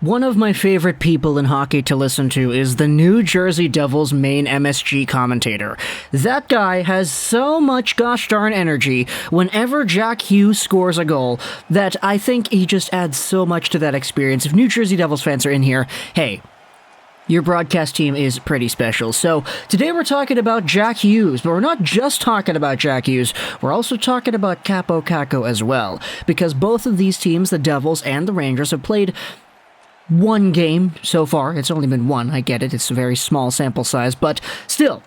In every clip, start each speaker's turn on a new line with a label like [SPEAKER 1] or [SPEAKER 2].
[SPEAKER 1] One of my favorite people in hockey to listen to is the New Jersey Devils main MSG commentator. That guy has so much gosh darn energy whenever Jack Hughes scores a goal that I think he just adds so much to that experience. If New Jersey Devils fans are in here, hey, your broadcast team is pretty special. So today we're talking about Jack Hughes, but we're not just talking about Jack Hughes, we're also talking about Kaapo Kakko as well, because both of these teams, the Devils and the Rangers, have played one game so far. It's only been one, I get it, it's a very small sample size, but still,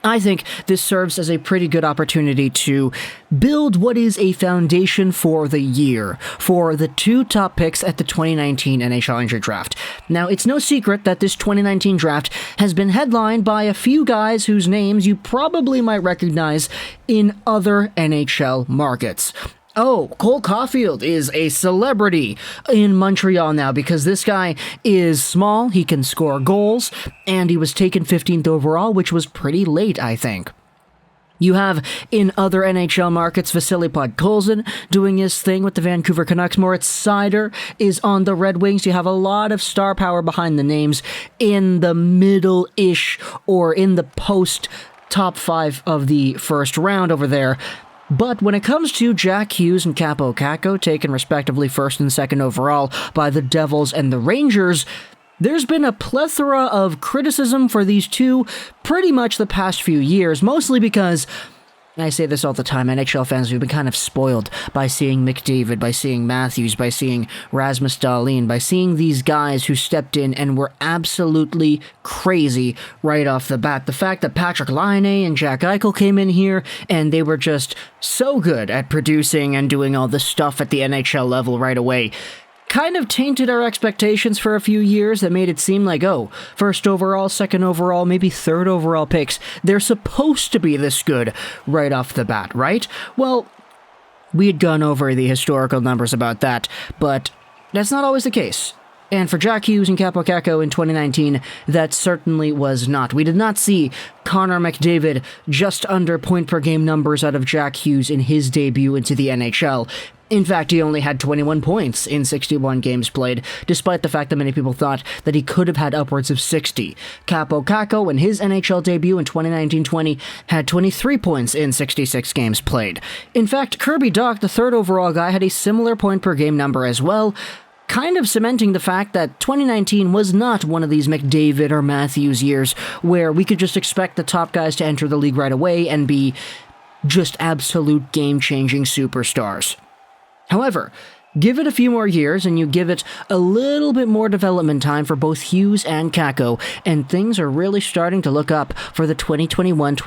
[SPEAKER 1] I think this serves as a pretty good opportunity to build what is a foundation for the year, for the two top picks at the 2019 NHL Entry Draft. Now, it's no secret that this 2019 draft has been headlined by a few guys whose names you probably might recognize in other NHL markets. Oh, Cole Caulfield is a celebrity in Montreal now because this guy is small, he can score goals, and he was taken 15th overall, which was pretty late, I think. You have, in other NHL markets, Vasily Podkolzin doing his thing with the Vancouver Canucks. Moritz Seider is on the Red Wings. You have a lot of star power behind the names in the middle-ish or in the post-top 5 of the first round over there. But when it comes to Jack Hughes and Kaapo Kakko, taken respectively 1st and 2nd overall by the Devils and the Rangers, there's been a plethora of criticism for these two pretty much the past few years, mostly because, I say this all the time, NHL fans have been kind of spoiled by seeing McDavid, by seeing Matthews, by seeing Rasmus Dahlin, by seeing these guys who stepped in and were absolutely crazy right off the bat. The fact that Patrick Laine and Jack Eichel came in here and they were just so good at producing and doing all this stuff at the NHL level right away kind of tainted our expectations for a few years. That made it seem like, oh, 1st overall, 2nd overall, maybe 3rd overall picks, they're supposed to be this good right off the bat, right? Well, we had gone over the historical numbers about that, but that's not always the case. And for Jack Hughes and Kaapo Kakko in 2019, that certainly was not. We did not see Connor McDavid just under point-per-game numbers out of Jack Hughes in his debut into the NHL. In fact, he only had 21 points in 61 games played, despite the fact that many people thought that he could have had upwards of 60. Kaapo Kakko, in his NHL debut in 2019-20, had 23 points in 66 games played. In fact, Kirby Dach, the 3rd overall guy, had a similar point-per-game number as well, kind of cementing the fact that 2019 was not one of these McDavid or Matthews years where we could just expect the top guys to enter the league right away and be just absolute game-changing superstars. However, give it a few more years and you give it a little bit more development time for both Hughes and Kakko, and things are really starting to look up for the 2021-2022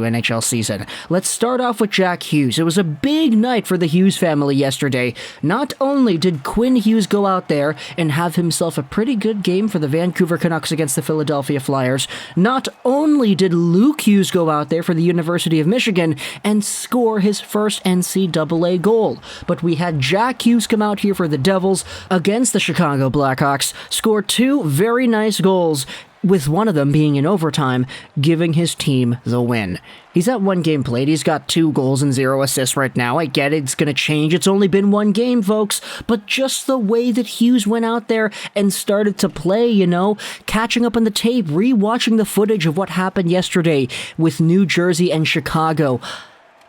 [SPEAKER 1] NHL season. Let's start off with Jack Hughes. It was a big night for the Hughes family yesterday. Not only did Quinn Hughes go out there and have himself a pretty good game for the Vancouver Canucks against the Philadelphia Flyers, not only did Luke Hughes go out there for the University of Michigan and score his first NCAA goal, but we had Jack Hughes come out here for the Devils against the Chicago Blackhawks, scored 2 very nice goals, with one of them being in overtime, giving his team the win. He's at 1 game played, he's got 2 goals and 0 assists right now. I get it, it's gonna change, it's only been 1 game, folks, but just the way that Hughes went out there and started to play, catching up on the tape, re-watching the footage of what happened yesterday with New Jersey and Chicago,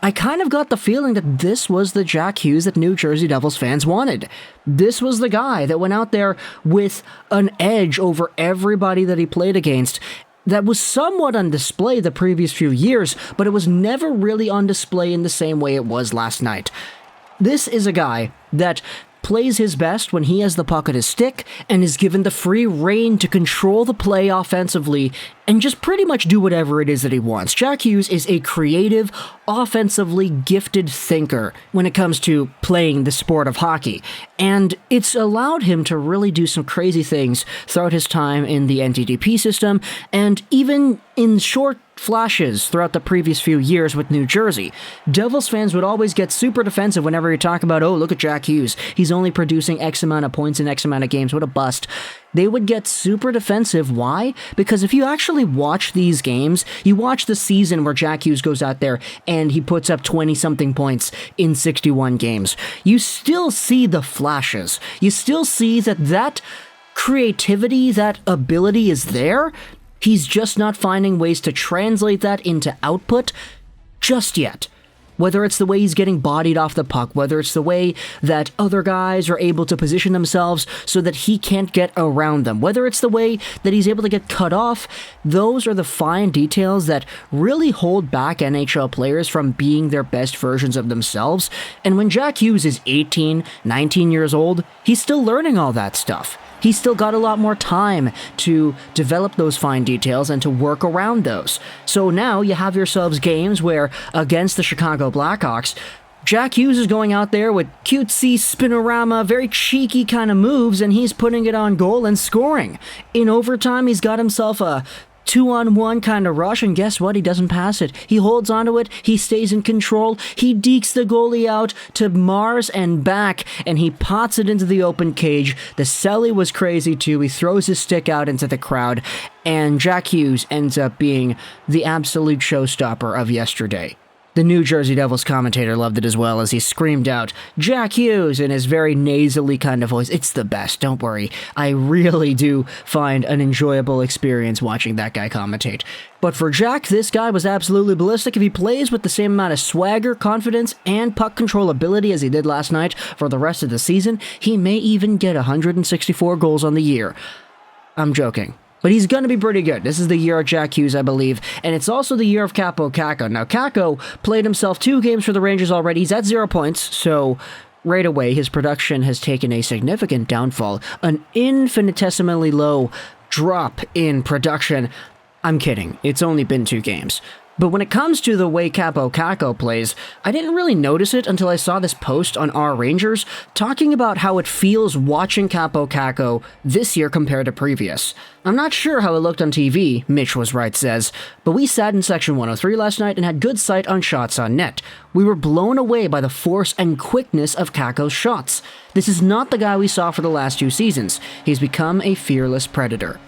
[SPEAKER 1] I kind of got the feeling that this was the Jack Hughes that New Jersey Devils fans wanted. This was the guy that went out there with an edge over everybody that he played against that was somewhat on display the previous few years, but it was never really on display in the same way it was last night. This is a guy that plays his best when he has the puck at his stick and is given the free rein to control the play offensively and just pretty much do whatever it is that he wants. Jack Hughes is a creative, offensively gifted thinker when it comes to playing the sport of hockey, and it's allowed him to really do some crazy things throughout his time in the NTDP system, and even in short flashes throughout the previous few years with New Jersey. Devils fans would always get super defensive whenever you talk about, oh, look at Jack Hughes. He's only producing X amount of points in X amount of games. What a bust. They would get super defensive. Why? Because if you actually watch these games, you watch the season where Jack Hughes goes out there and he puts up 20-something points in 61 games, you still see the flashes. You still see that creativity, that ability is there. He's just not finding ways to translate that into output just yet. Whether it's the way he's getting bodied off the puck, whether it's the way that other guys are able to position themselves so that he can't get around them, whether it's the way that he's able to get cut off, those are the fine details that really hold back NHL players from being their best versions of themselves. And when Jack Hughes is 18, 19 years old, he's still learning all that stuff. He's still got a lot more time to develop those fine details and to work around those. So now you have yourselves games where, against the Chicago Blackhawks, Jack Hughes is going out there with cutesy, spinorama, very cheeky kind of moves, and he's putting it on goal and scoring. In overtime, he's got himself a 2-on-1 kind of rush, and guess what? He doesn't pass it. He holds onto it, he stays in control, he dekes the goalie out to Mars and back, and he pots it into the open cage. The celly was crazy too. He throws his stick out into the crowd, and Jack Hughes ends up being the absolute showstopper of yesterday. The New Jersey Devils commentator loved it as well as he screamed out, "Jack Hughes," in his very nasally kind of voice. It's the best, don't worry. I really do find an enjoyable experience watching that guy commentate. But for Jack, this guy was absolutely ballistic. If he plays with the same amount of swagger, confidence, and puck control ability as he did last night for the rest of the season, he may even get 164 goals on the year. I'm joking. But he's going to be pretty good. This is the year of Jack Hughes, I believe. And it's also the year of Kaapo Kakko. Now, Kakko played himself 2 games for the Rangers already. He's at 0 points, so right away his production has taken a significant downfall. An infinitesimally low drop in production. I'm kidding. It's only been 2 games. But when it comes to the way Kaapo Kakko plays, I didn't really notice it until I saw this post on Our Rangers talking about how it feels watching Kaapo Kakko this year compared to previous. I'm not sure how it looked on TV, Mitch Was Right says, but we sat in Section 103 last night and had good sight on shots on net. We were blown away by the force and quickness of Kakko's shots. This is not the guy we saw for the last 2 seasons. He's become a fearless predator.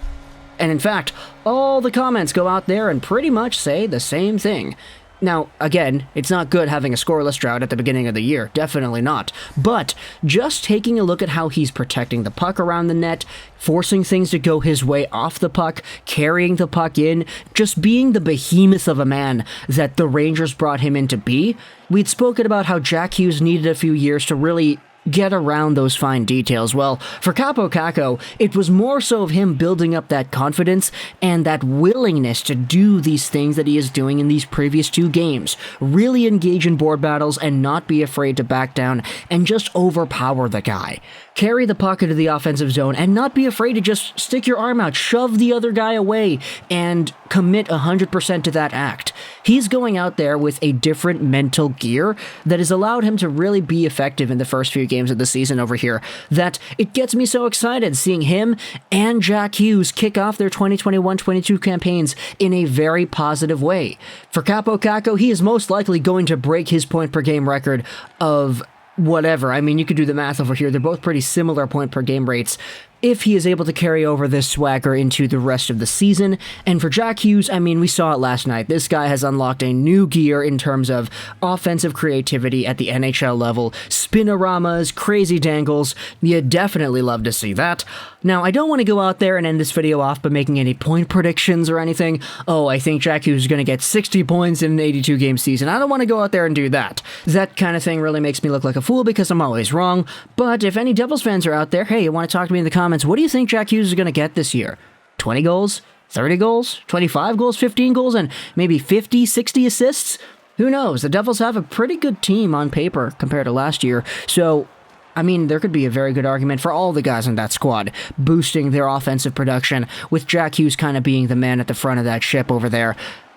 [SPEAKER 1] And in fact, all the comments go out there and pretty much say the same thing. Now, again, it's not good having a scoreless drought at the beginning of the year, definitely not. But just taking a look at how he's protecting the puck around the net, forcing things to go his way off the puck, carrying the puck in, just being the behemoth of a man that the Rangers brought him in to be. We'd spoken about how Jack Hughes needed a few years to really get around those fine details. Well, for Kaapo Kakko, it was more so of him building up that confidence and that willingness to do these things that he is doing in these previous 2 games. Really engage in board battles and not be afraid to back down and just overpower the guy. Carry the puck into the offensive zone and not be afraid to just stick your arm out, shove the other guy away, and commit 100% to that act. He's going out there with a different mental gear that has allowed him to really be effective in the first few games of the season over here, that it gets me so excited seeing him and Jack Hughes kick off their 2021-22 campaigns in a very positive way. For Kaapo Kakko, he is most likely going to break his point per game record of whatever. I mean, you could do the math over here. They're both pretty similar point per game rates if he is able to carry over this swagger into the rest of the season. And for Jack Hughes, I mean, we saw it last night. This guy has unlocked a new gear in terms of offensive creativity at the NHL level. Spinoramas, crazy dangles. You definitely love to see that. Now, I don't want to go out there and end this video off by making any point predictions or anything. Oh, I think Jack Hughes is going to get 60 points in an 82-game season. I don't want to go out there and do that. That kind of thing really makes me look like a fool because I'm always wrong. But if any Devils fans are out there, hey, you want to talk to me in the comments, what do you think Jack Hughes is going to get this year? 20 goals? 30 goals? 25 goals? 15 goals? And maybe 50, 60 assists? Who knows? The Devils have a pretty good team on paper compared to last year. So, I mean, there could be a very good argument for all the guys in that squad boosting their offensive production, with Jack Hughes kind of being the man at the front of that ship over there.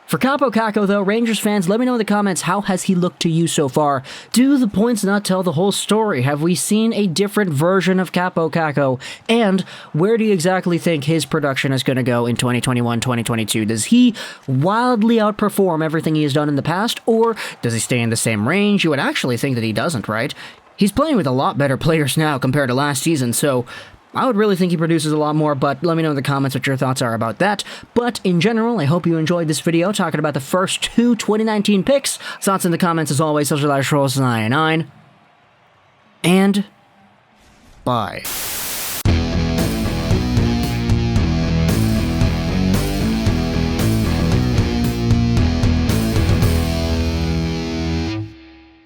[SPEAKER 1] For Kaapo Kakko, though, Rangers fans, let me know in the comments, how has he looked to you so far? Do the points not tell the whole story? Have we seen a different version of Kaapo Kakko? And where do you exactly think his production is going to go in 2021-2022? Does he wildly outperform everything he has done in the past, or does he stay in the same range? You would actually think that he doesn't, right? He's playing with a lot better players now compared to last season, so I would really think he produces a lot more, but let me know in the comments what your thoughts are about that. But in general, I hope you enjoyed this video talking about the first two 2019 picks. Thoughts in the comments as always, Social Rolls 99. And bye.